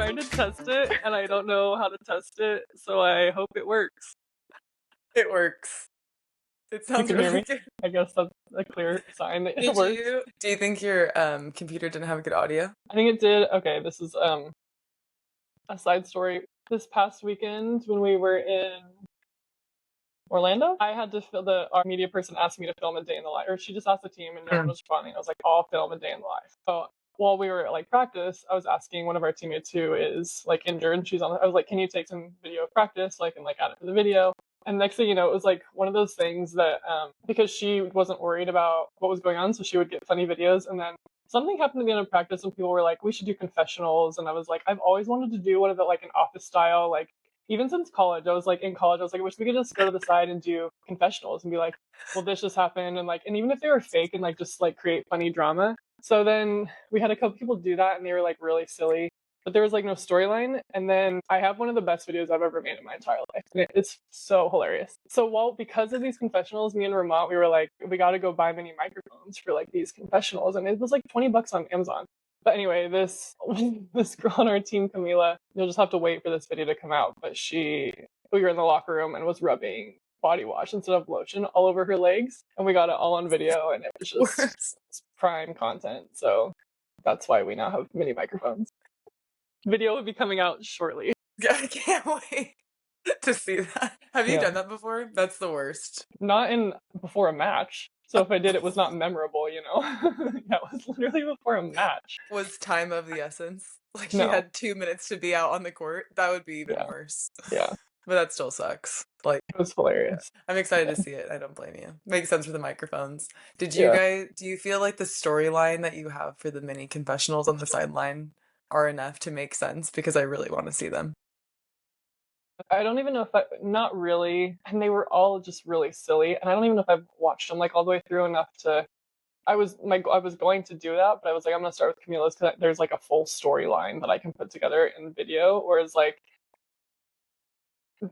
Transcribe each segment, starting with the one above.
trying to test it, and I don't know how to test it, so I hope it works. It works. It You sounds can hear really me? good. I guess that's a clear sign that it works. Do you think your computer didn't have good audio? I think it did. Okay, this is a side story. This past weekend when we were in Orlando, I had to our media person asked me to film a day in the life, or she just asked the team and no one was responding. I was like, I'll film a day in the life. So while we were at like practice, I was asking one of our teammates who is like injured, and I was like, can you take some video of practice so I can like add it to the video? And next thing you know, it was like one of those things that because she wasn't worried about what was going on, so she would get funny videos. And then something happened at the end of practice, and people were like, we should do confessionals. And I was like, I've always wanted to do one of it, like an office style, like even since college. I was like, in college, I was like, I wish we could just go to the side and do confessionals and be like, well, this just happened. And even if they were fake and like just like create funny drama. So then we had a couple people do that, and they were like really silly, but there was like no storyline. And then I have one of the best videos I've ever made in my entire life, and it's so hilarious. So because of these confessionals, me and Vermont, we were like, we got to go buy mini microphones for like these confessionals, and it was like $20 on Amazon. But anyway, this girl on our team, Camila, you'll just have to wait for this video to come out, but we were in the locker room and was rubbing body wash instead of lotion all over her legs, and we got it all on video, and it was just prime content. So that's why we now have mini microphones. Video will be coming out shortly. Yeah, I can't wait to see that. Have you done that before? That's the worst. Not before a match. So if I did, it was not memorable, you know? That was literally before a match. Was time of the essence? Like No. you had 2 minutes to be out on the court? That would be even worse. Yeah. But that still sucks. Like, it was hilarious. I'm excited to see it. I don't blame you. Makes sense for the microphones. Do you feel like the storyline that you have for the mini confessionals on the sideline are enough to make sense? Because I really want to see them. I don't even know not really. And they were all just really silly. And I don't even know if I've watched them like all the way through enough to, I was going to do that, but I was like, I'm going to start with Camila's because there's like a full storyline that I can put together in video. Whereas like,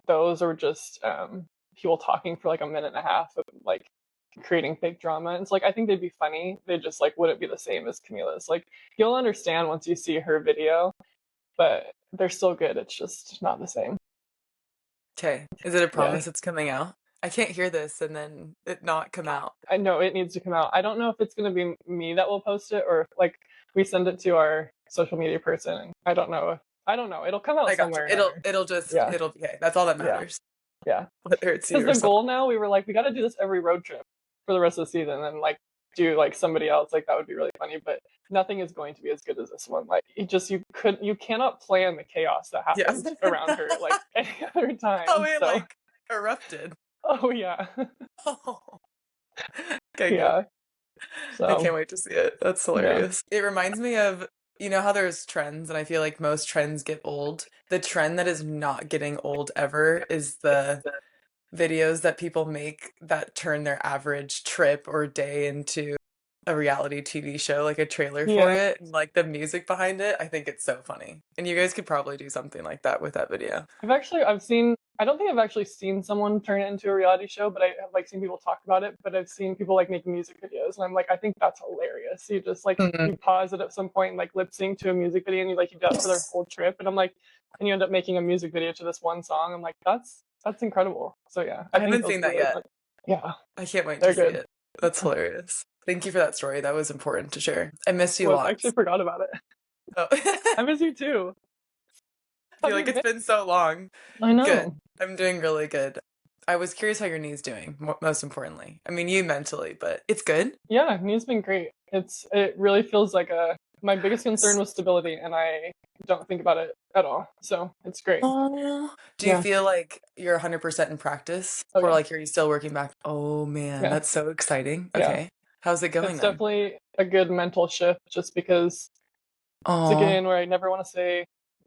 those are just people talking for like a minute and a half of like creating fake drama. It's like, I think they'd be funny. They just like wouldn't be the same as Camila's. Like you'll understand once you see her video, but they're still good. It's just not the same. Okay. Is it a promise it's coming out? I can't hear this and then it not come out. I know it needs to come out. I don't know if it's going to be me that will post it or if like we send it to our social media person. I don't know. It'll come out somewhere. It'll okay. That's all that matters. Yeah. Whether it's you or because the goal now, we were like, we got to do this every road trip for the rest of the season, and like do like somebody else. Like that would be really funny, but nothing is going to be as good as this one. Like you cannot plan the chaos that happens around her like any other time. Oh, it like erupted. Oh yeah. Oh. Okay. Yeah. So, I can't wait to see it. That's hilarious. Yeah. It reminds me of, you know how there's trends, and I feel like most trends get old. The trend that is not getting old ever is the videos that people make that turn their average trip or day into a reality TV show, like a trailer for it, and like the music behind it. I think it's so funny. And you guys could probably do something like that with that video. I don't think I've actually seen someone turn it into a reality show, but I have like seen people talk about it, but I've seen people like make music videos, and I'm like, I think that's hilarious. You just like you pause it at some point and like lip sync to a music video, and you do that for their whole trip, and I'm like, and you end up making a music video to this one song. I'm like, that's incredible. So yeah. I haven't seen that yet. Yeah. I can't wait to see it. That's hilarious. Thank you for that story. That was important to share. I missed you a lot. I actually forgot about it. Oh. I miss you too. I feel like it's been so long. I know. Good. I'm doing really good. I was curious how your knee's doing, most importantly. I mean, you mentally, but it's good. Yeah, knee's been great. It really feels like my biggest concern was stability, and I don't think about it at all. So it's great. Do you feel like you're 100% in practice? Or like, are you still working back? Oh man, that's so exciting. Okay. Yeah. How's it going? It's definitely a good mental shift, just because it's again where I never want to say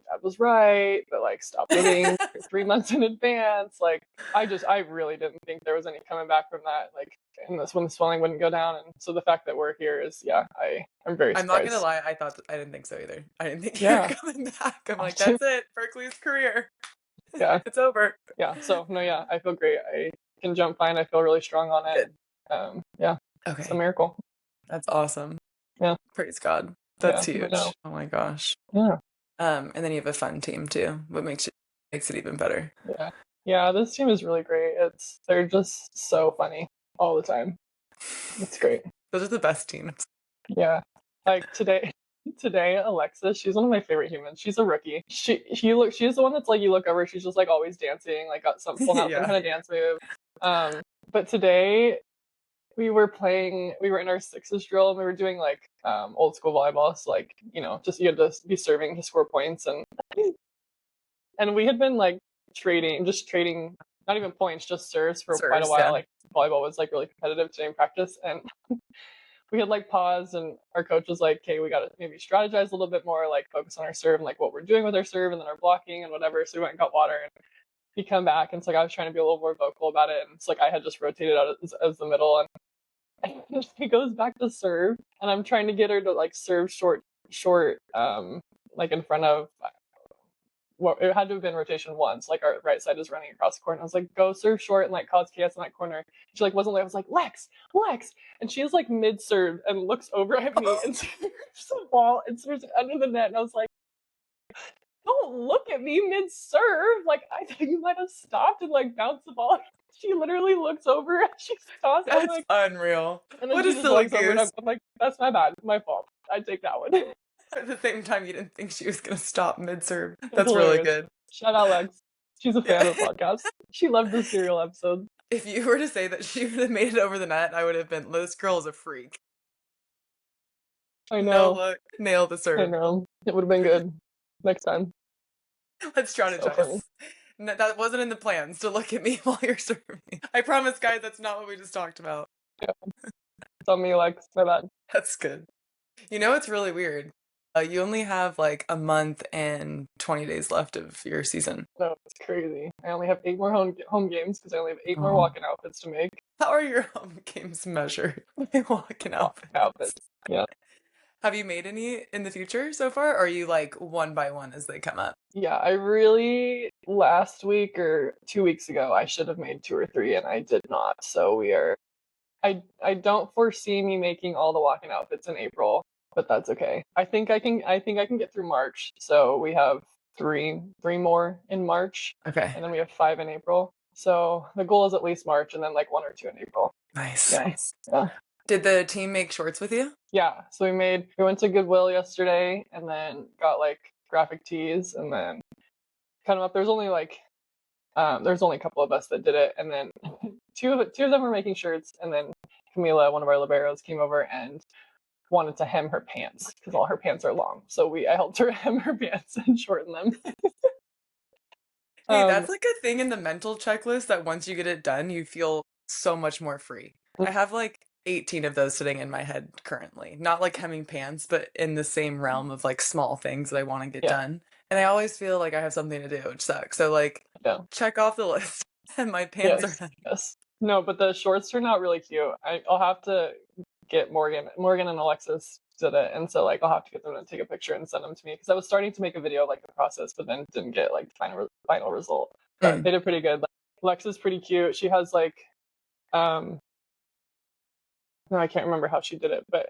Dad was right, but like stop living 3 months in advance. Like I really didn't think there was any coming back from that. Like, and this when the swelling wouldn't go down, and so the fact that we're here is I'm very surprised. I'm not gonna lie, I didn't think so either. I didn't think you were coming back. I'm like, that's it, Berkeley's career. Yeah, it's over. Yeah, so no, I feel great. I can jump fine. I feel really strong on it. Good. Okay, it's a miracle. That's awesome. Yeah, praise God. That's huge. Oh my gosh. Yeah. And then you have a fun team too, what makes it even better. Yeah, this team is really great. They're just so funny all the time. It's great. Those are the best teams. Yeah. Like today Alexis, she's one of my favorite humans. She's a rookie. She's the one that's like you look over, she's just like always dancing, like got pulling out some kind of dance move. But today we were in our sixes drill and we were doing like old school volleyball. So like, just you had to be serving to score points and we had been like trading not even points, just serves for quite a while. Yeah. Like volleyball was like really competitive today in practice and we had like paused and our coach was like, okay, we got to maybe strategize a little bit more, like focus on our serve and like what we're doing with our serve and then our blocking and whatever. So we went and got water and he come back and it's like I was trying to be a little more vocal about it and it's like I had just rotated out as the middle and he goes back to serve and I'm trying to get her to like serve short like in front of it had to have been rotation once. Like our right side is running across the court. And I was like, go serve short and like cause chaos in that corner. She like wasn't there. I was like, Lex. And she is like mid serve and looks over at me and serves the ball and serves it under the net. And I was like, don't look at me mid serve. Like I thought you might have stopped and like bounced the ball. She literally looks over and she's tossed. That's like, unreal. And then what she just looks over and I'm like, that's my bad. My fault. I take that one. At the same time, you didn't think she was going to stop mid-serve. That's really good. Shout out Lex. She's a fan of the podcast. She loved the serial episode. If you were to say that she would have made it over the net, I would have been, this girl is a freak. I know. No look, nail the serve. I know. It would have been good next time. Let's strategize. So no, that wasn't in the plans to look at me while you're serving. I promise, guys, that's not what we just talked about. Yeah. It's on me, Lex. My bad. That's good. You know, it's really weird. You only have like a month and 20 days left of your season. No, it's crazy. I only have 8 more home games because I only have 8 more walk-in outfits to make. How are your home games measured? Walk-in outfits. Yeah. Have you made any in the future so far? Or are you like one by one as they come up? Yeah, last week or 2 weeks ago, I should have made 2 or 3 and I did not. So I don't foresee me making all the walk-in outfits in April. But that's okay. I think I can get through March. So we have three more in March. Okay. And then we have 5 in April. So the goal is at least March and then like 1 or 2 in April. Nice. Yeah. Yeah. Did the team make shorts with you? Yeah. So we went to Goodwill yesterday and then got like graphic tees and then cut them up. There's only a couple of us that did it. And then two of them were making shirts. And then Camila, one of our liberos, came over and wanted to hem her pants because all her pants are long. So I helped her hem her pants and shorten them. Hey, that's like a thing in the mental checklist that once you get it done, you feel so much more free. I have like 18 of those sitting in my head currently. Not like hemming pants, but in the same realm of like small things that I want to get done. And I always feel like I have something to do, which sucks. So like, check off the list. And my pants are done. Yes. No, but the shorts turned out really cute. I'll have to get Morgan and Alexis did it, and so like I'll have to get them to take a picture and send them to me because I was starting to make a video of like the process but then didn't get like the final result. But they did pretty good. Like, Alexis is pretty cute. She has like no, I can't remember how she did it, but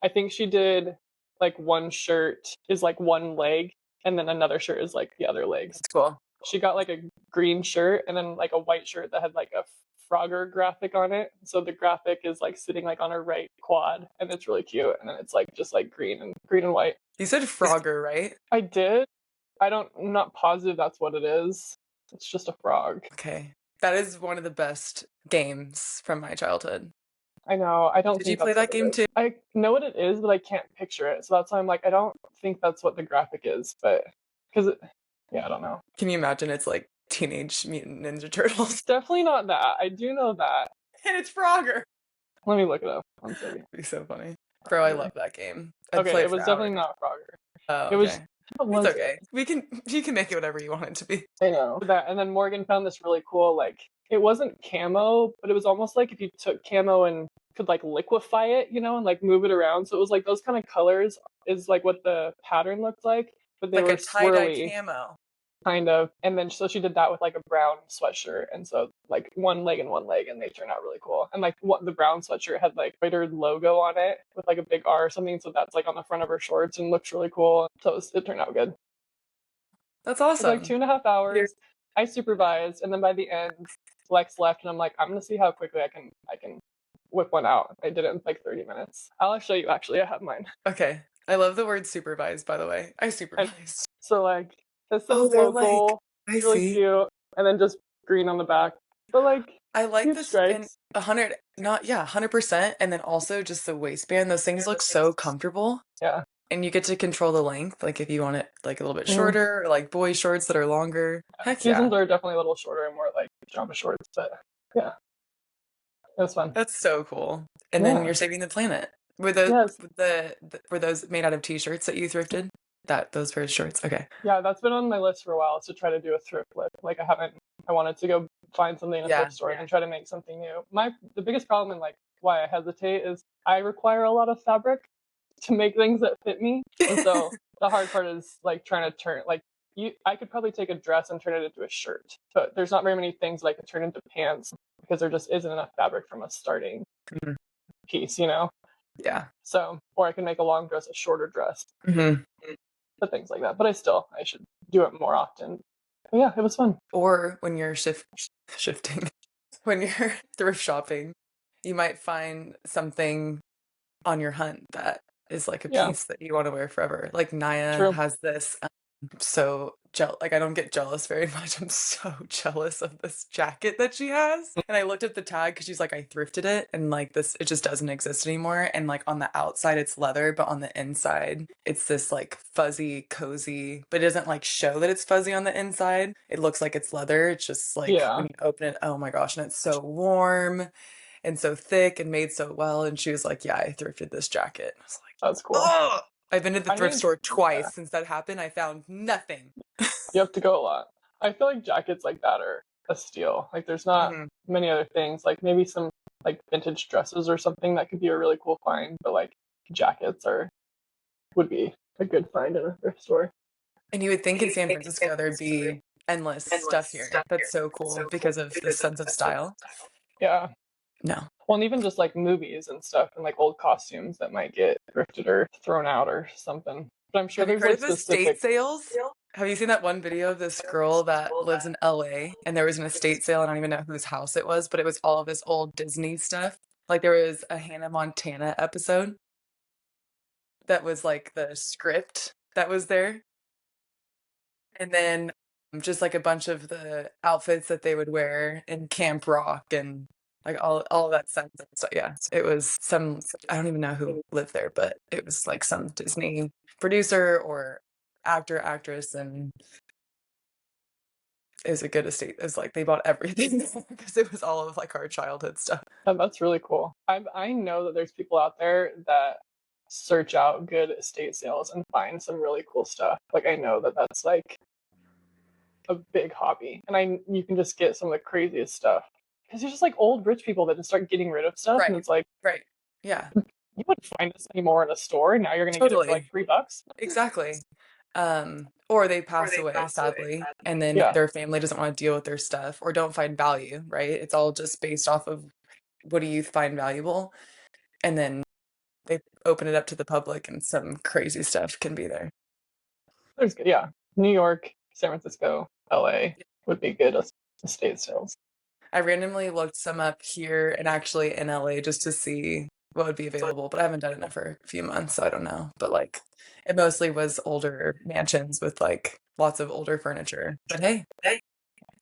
I think she did like one shirt is like one leg and then another shirt is like the other leg. That's cool. She got like a green shirt and then like a white shirt that had like a Frogger graphic on it. So the graphic is like sitting like on her right quad and it's really cute. And then it's like just like green and white. You said Frogger, right? I did. I'm not positive that's what it is. It's just a frog. Okay. That is one of the best games from my childhood. I know. I don't. Did you play that game too? I know what it is, but I can't picture it. So that's why I'm like, I don't think that's what the graphic is, but because I don't know. Can you imagine it's like Teenage Mutant Ninja Turtles? It's definitely not that. I do know that. And it's Frogger. Let me look it up. One second. It'd be so funny. Bro, I love that game. Okay, it was definitely not Frogger. Oh, okay. It's okay. You can make it whatever you want it to be. I know. That, and then Morgan found this really cool, like, it wasn't camo, but it was almost like if you took camo and could like liquefy it, and like move it around. So it was like those kind of colors is like what the pattern looked like, but they like were a tie-dye swirly. Camo. Kind of. And then so she did that with like a brown sweatshirt. And so like one leg and they turned out really cool. And like the brown sweatshirt had like embroidered logo on it with like a big R or something. So that's like on the front of her shorts and looks really cool. So it turned out good. That's It was like awesome. 2.5 hours. I supervised, and then by the end, Lex left, and I'm like, I'm gonna see how quickly I can whip one out. I did it in like 30 minutes. I'll show you. Actually, I have mine. Okay. I love the word supervised, by the way. I supervised. So like, this Oh, says they're like, local. I It's really see. cute, and then just green on the back. But like, I like cute this in stripes. 100%. And then also just the waistband. Those things look so comfortable. Yeah. And you get to control the length, like if you want it like a little bit Mhm. shorter, or like boy shorts that are longer. Heck Seasons yeah. are definitely a little shorter and more like pajama shorts, but yeah, it was fun. That's so cool. And then Yeah. you're saving the planet. Were those Yes. were those made out of t-shirts that you thrifted? Those pair of shorts. Okay. Yeah, that's been on my list for a while to try to do a thrift flip. Like I wanted to go find something in a Yeah. thrift store and try to make something new. The biggest problem and like why I hesitate is I require a lot of fabric to make things that fit me. And so the hard part is like trying to turn like I could probably take a dress and turn it into a shirt, but there's not very many things that I could turn into pants because there just isn't enough fabric from a starting Mhm. piece, you know? Yeah. So, or I can make a long dress a shorter dress, Mhm. but things like that. But I should do it more often. But yeah, it was fun. Or when you're shifting, when you're thrift shopping, you might find something on your hunt that is like a Yeah, piece that you want to wear forever. Like Naya true. has this like I don't get jealous very much. I'm so jealous of this jacket that she has. And I looked at the tag because she's like, I thrifted it and like this it just doesn't exist anymore. And like on the outside it's leather, but on the inside it's this like fuzzy, cozy, but it doesn't like show that it's fuzzy on the inside. It looks like it's leather. It's just like Yeah, when you open it, oh my gosh, and it's so warm and so thick and made so well. And she was like, yeah, I thrifted this jacket. I was like, that's cool. oh, I've been to the I thrift need, store yeah, twice since that happened. I found nothing. you have to go a lot. I feel like jackets like that are a steal. Like there's not Mhm. many other things. Like maybe some like vintage dresses or something that could be a really cool find, but like jackets would be a good find in a thrift store. And you would think in San Francisco there'd be endless stuff here. That's so cool because of the sense of style. Yeah. No. Well, and even just like movies and stuff and like old costumes that might get thrifted or thrown out or something. But I'm sure Have you there's heard like of estate specific. sales? Have you seen that one video of this girl that lives in LA and there was an estate sale? I don't even know whose house it was, but it was all of this old Disney stuff. Like there was a Hannah Montana episode that was like the script that was there. And then just like a bunch of the outfits that they would wear in Camp Rock and like all of that stuff. So yeah, it was some I don't even know who lived there, but it was like some Disney producer or actor, actress, and it was a good estate. It was like they bought everything because it was all of like our childhood stuff. That's really cool. I know that there's people out there that search out good estate sales and find some really cool stuff. Like I know that that's like a big hobby, and you can just get some of the craziest stuff because you're just like old rich people that just start getting rid of stuff, and Right. it's like Right. Yeah. you wouldn't find this anymore in a store. And now you're gonna get it for like Totally. $3. Exactly. Or they pass away, sadly, and then Yeah, their family doesn't want to deal with their stuff or don't find value, right? It's all just based off of what do you find valuable? And then they open it up to the public and some crazy stuff can be there. yeah. New York, San Francisco, LA would be good estate sales. I randomly looked some up here and actually in LA just to see what would be available, but I haven't done it for a few months, so I don't know. But like it mostly was older mansions with like lots of older furniture. But hey,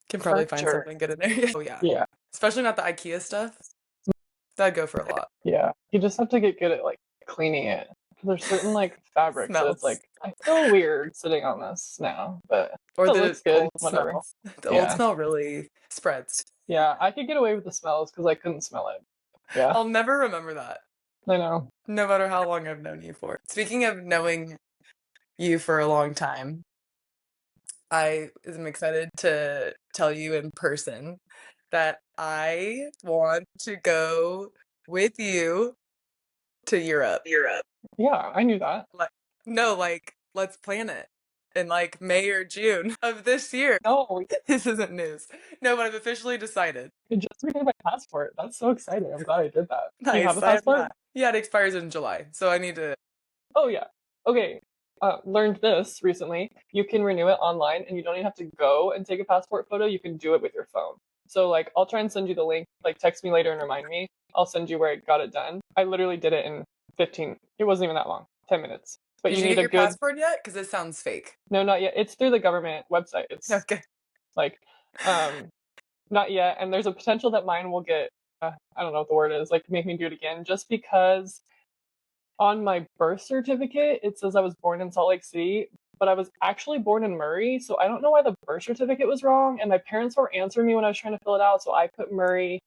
can probably find Furniture. something good in there. Oh yeah. Yeah, Especially not the IKEA stuff. That'd go for a lot. yeah. You just have to get good at like cleaning it. There's certain like fabrics that it's Smells. like I feel weird sitting on this now, but Or it the looks good. old Whatever. smell. The old Yeah, smell really spreads. yeah. I could get away with the smells because I couldn't smell it. Yeah, I'll never remember that, I know. no matter how long I've known you for. Speaking of knowing you for a long time, I am excited to tell you in person that I want to go with you to Europe. Yeah, I knew that. Like, no, like, let's plan it in like May or June of this year. No, This isn't news. No, but I've officially decided. I just renewed my passport. That's so exciting. I'm glad I did that. Do you have Nice. a I have passport? not. Yeah, it expires in July, so I need to. Oh yeah. Okay. learned this recently. You can renew it online, and you don't even have to go and take a passport photo. You can do it with your phone. So like, I'll try and send you the link. Like, text me later and remind me. I'll send you where I got it done. I literally did it in 15. It wasn't even that long. 10 minutes. But Did you you need get a your good passport yet? Because it sounds fake. No, not yet. It's through the government website. It's Okay. like not yet. And there's a potential that mine will get I don't know what the word is, like make me do it again, just because on my birth certificate it says I was born in Salt Lake City, but I was actually born in Murray, so I don't know why the birth certificate was wrong, and my parents weren't answering me when I was trying to fill it out, so I put Murray,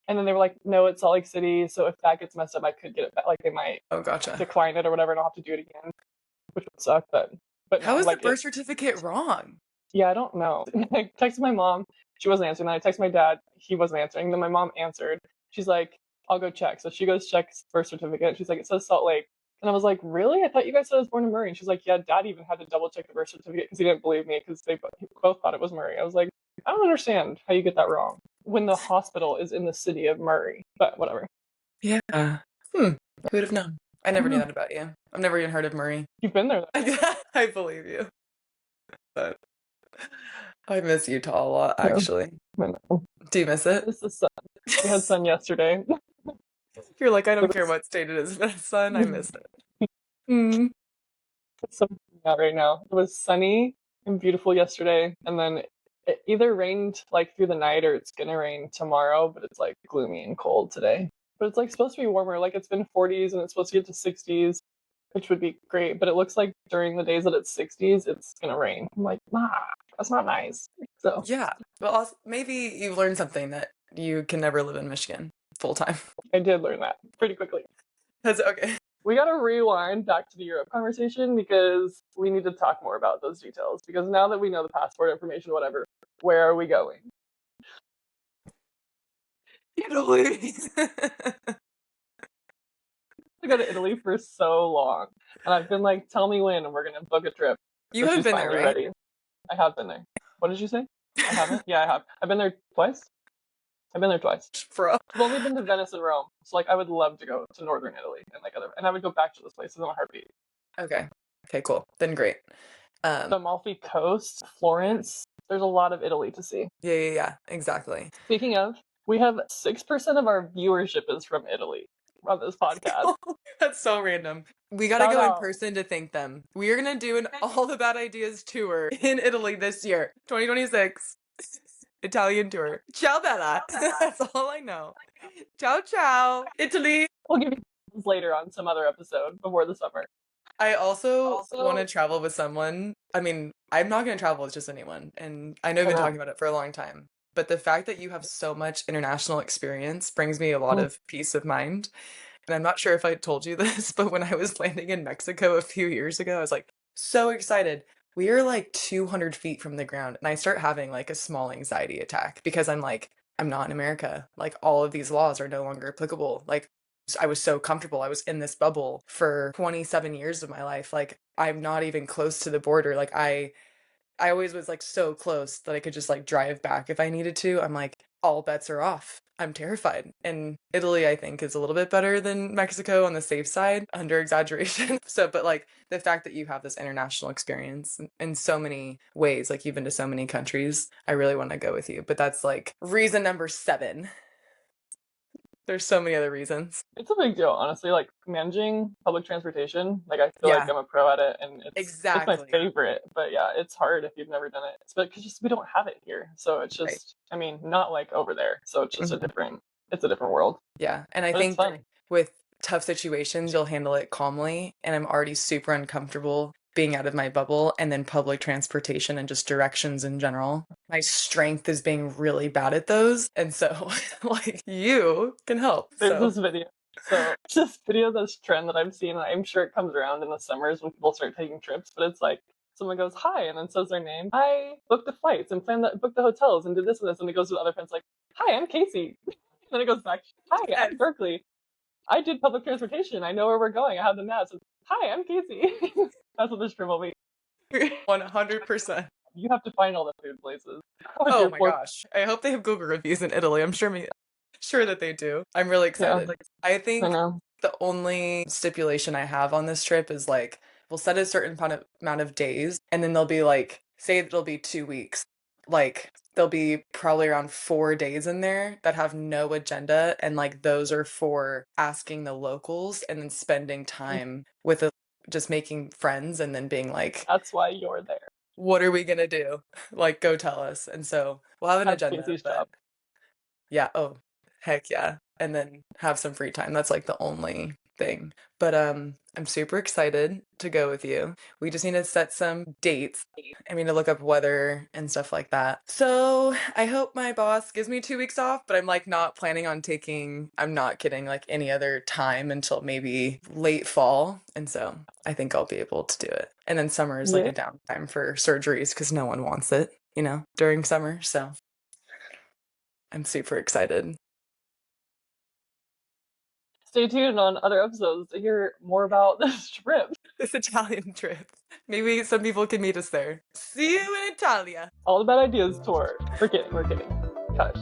and then they were like, no, it's Salt Lake City, so if that gets messed up, I could get it back. Like, they might gotcha. decline it or whatever, and I'll have to do it again, which would suck, but how no, is like, the birth certificate wrong? Yeah, I don't know. I texted my mom, she wasn't answering. Then I texted my dad, he wasn't answering. Then my mom answered. She's like, I'll go check. So she goes checks birth certificate. She's like, it says Salt Lake. And I was like, really? I thought you guys said I was born in Murray. And she's like, yeah, dad even had to double check the birth certificate because he didn't believe me because they both thought it was Murray. I was like, I don't understand how you get that wrong when the hospital is in the city of Murray. But whatever. Yeah. Who would have known? I never knew that about you. I've never even heard of Murray. You've been there, though. I believe you. But I miss Utah a lot, actually. Yeah. Do you miss it? It's the sun. We had sun yesterday. You're like, I don't care what state it is, but it's sun, I miss it. It's so out right now. It was sunny and beautiful yesterday, and then it either rained like through the night or it's gonna rain tomorrow, but it's like gloomy and cold today. But it's like supposed to be warmer, like it's been 40s and it's supposed to get to 60s, which would be great. But it looks like during the days that it's 60s, it's gonna rain. I'm like, nah, that's not nice. So yeah, well, also, maybe you've learned something that you can never live in Michigan full time. I did learn that pretty quickly. That's okay. We got to rewind back to the Europe conversation because we need to talk more about those details. Because now that we know the passport information, whatever, where are we going? Italy. I go to Italy for so long, and I've been like, tell me when, and we're gonna book a trip. You haven't been there, right? Ready. I have been there. What did you say? I haven't. Yeah, I have. I've been there twice. Bro. I've only been to Venice and Rome, so like I would love to go to northern Italy and like and I would go back to those places in a heartbeat. Okay, cool. Then great. The Amalfi Coast, Florence. There's a lot of Italy to see. Yeah, exactly. Speaking of, we have 6% of our viewership is from Italy on this podcast. That's so random. We gotta go in person to thank them. We are gonna do an All the Bad Ideas tour in Italy this year, 2026. Italian tour. Ciao, Bella. That's all I know. Ciao, Italy. We'll give you later on some other episode before the summer. I also want to travel with someone. I mean, I'm not going to travel with just anyone. And I know we've been talking about it for a long time. But the fact that you have so much international experience brings me a lot of peace of mind. And I'm not sure if I told you this, but when I was landing in Mexico a few years ago, I was like so excited. We are like 200 feet from the ground, and I start having like a small anxiety attack because I'm like, I'm not in America. Like, all of these laws are no longer applicable. Like, I was so comfortable. I was in this bubble for 27 years of my life. Like, I'm not even close to the border. Like, I always was like so close that I could just like drive back if I needed to. I'm like, all bets are off. I'm terrified. And Italy, I think, is a little bit better than Mexico on the safe side, under exaggeration. But like the fact that you have this international experience in so many ways, like you've been to so many countries, I really want to go with you. But that's like reason number 7. There's so many other reasons. It's a big deal, honestly. Like, managing public transportation, like I feel like I'm a pro at it, and it's my favorite. But yeah, it's hard if you've never done it. It's because we don't have it here, so it's just, I mean, not like over there. So it's just a different world. Yeah, and I think with tough situations, you'll handle it calmly. And I'm already super uncomfortable being out of my bubble, and then public transportation and just directions in general. My strength is being really bad at those. And so like you can help. There's this video. So this video, this trend that I've seen, and I'm sure it comes around in the summers when people start taking trips, but it's like someone goes, hi, and then says their name. I booked the flights and booked the hotels and did this and this. And it goes to the other friends like, hi, I'm Casey. And then it goes back, hi, I'm Berkeley. I did public transportation. I know where we're going. I have the maps. Hi, I'm Casey. That's what this trip will be. 100%. You have to find all the food places. Oh my gosh. I hope they have Google reviews in Italy. I'm sure that they do. I'm really excited. I think the only stipulation I have on this trip is like we'll set a certain amount of days, and then they'll be like, say it'll be 2 weeks. Like, there'll be probably around 4 days in there that have no agenda, and like those are for asking the locals and then spending time with just making friends and then being like, that's why you're there. What are we gonna do? Like, go tell us. And so we'll have an That's agenda, Casey's but job. yeah, oh heck yeah. And then have some free time. That's like the only thing. But I'm super excited to go with you. We just need to set some dates. I mean, to look up weather and stuff like that. So I hope my boss gives me 2 weeks off, but I'm like not planning on taking, I'm not kidding, like any other time until maybe late fall. And so I think I'll be able to do it. And then summer is like a downtime for surgeries because no one wants it, during summer. So I'm super excited. Stay tuned on other episodes to hear more about this trip. This Italian trip. Maybe some people can meet us there. See you in Italia. All the Bad Ideas tour. We're kidding. Cut.